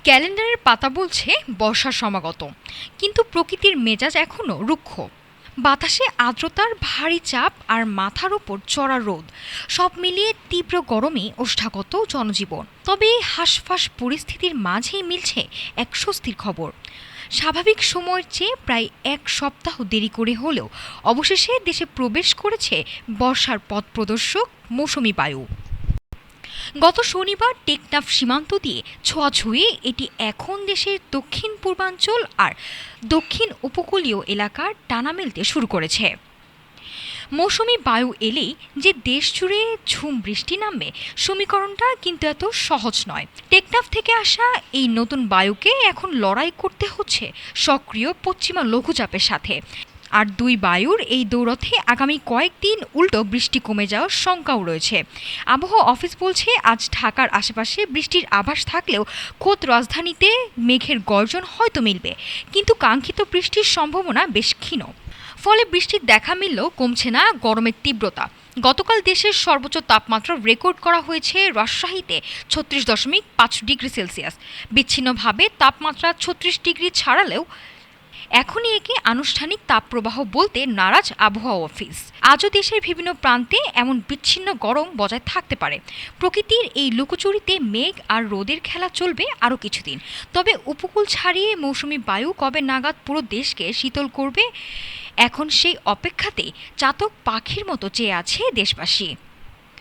ক্যালেন্ডারের পাতা বলছে বর্ষার সমাগত, কিন্তু প্রকৃতির মেজাজ এখনো রুক্ষ। বাতাসে আর্দ্রতার ভারী চাপ আর মাথার ওপর চড়া রোদ, সব মিলিয়ে তীব্র গরমে ওষ্ঠাগত জনজীবন। তবে এই হাঁসফাঁস পরিস্থিতির মাঝেই মিলছে এক স্বস্তির খবর। স্বাভাবিক সময়ের চেয়ে প্রায় এক সপ্তাহ দেরি করে হলেও অবশেষে দেশে প্রবেশ করেছে বর্ষার পথপ্রদর্শক মৌসুমি বায়ু। গত শনিবার টেকনাফ সীমান্ত দিয়ে ছোঁয়াছুঁয়ে এটি এখন দেশের দক্ষিণ পূর্বাঞ্চল আর দক্ষিণ উপকূলীয় এলাকার ডানা মেলতে শুরু করেছে। মৌসুমি বায়ু এলেই যে দেশ জুড়ে ঝুম বৃষ্টি নামবে, সমীকরণটা কিন্তু এত সহজ নয়। টেকনাফ থেকে আসা এই নতুন বায়ুকে এখন লড়াই করতে হচ্ছে সক্রিয় পশ্চিমা লঘুচাপের সাথে। আর দুই বায়ুর এই দৌড়তে আগামী কয়েকদিন উল্টো বৃষ্টি কমে যাওয়ার শঙ্কাও রয়েছে। আবহাওয়া অফিস বলছে আজ ঢাকার আশেপাশে বৃষ্টির আভাস থাকলেও খোদ রাজধানীতে মেঘের গর্জন হয়তো মিলবে, কিন্তু কাঙ্ক্ষিত বৃষ্টির সম্ভাবনা বেশ ক্ষীণ। ফলে বৃষ্টির দেখা মিললেও কমছে না গরমের তীব্রতা। গতকাল দেশের সর্বোচ্চ তাপমাত্রা রেকর্ড করা হয়েছে রাজশাহীতে 36.5 ডিগ্রি সেলসিয়াস। বিচ্ছিন্নভাবে তাপমাত্রা 36 ডিগ্রি ছাড়ালেও এখনই একে আনুষ্ঠানিক তাপপ্রবাহ বলতে নারাজ আবহাওয়া অফিস। আজও দেশের বিভিন্ন প্রান্তে এমন বিচ্ছিন্ন গরম বজায় থাকতে পারে। প্রকৃতির এই লুকোচুরিতে মেঘ আর রোদের খেলা চলবে আরও কিছুদিন। তবে উপকূল ছাড়িয়ে মৌসুমি বায়ু কবে নাগাদ পুরো দেশকে শীতল করবে, এখন সেই অপেক্ষাতেই চাতক পাখির মতো চেয়ে আছে দেশবাসী।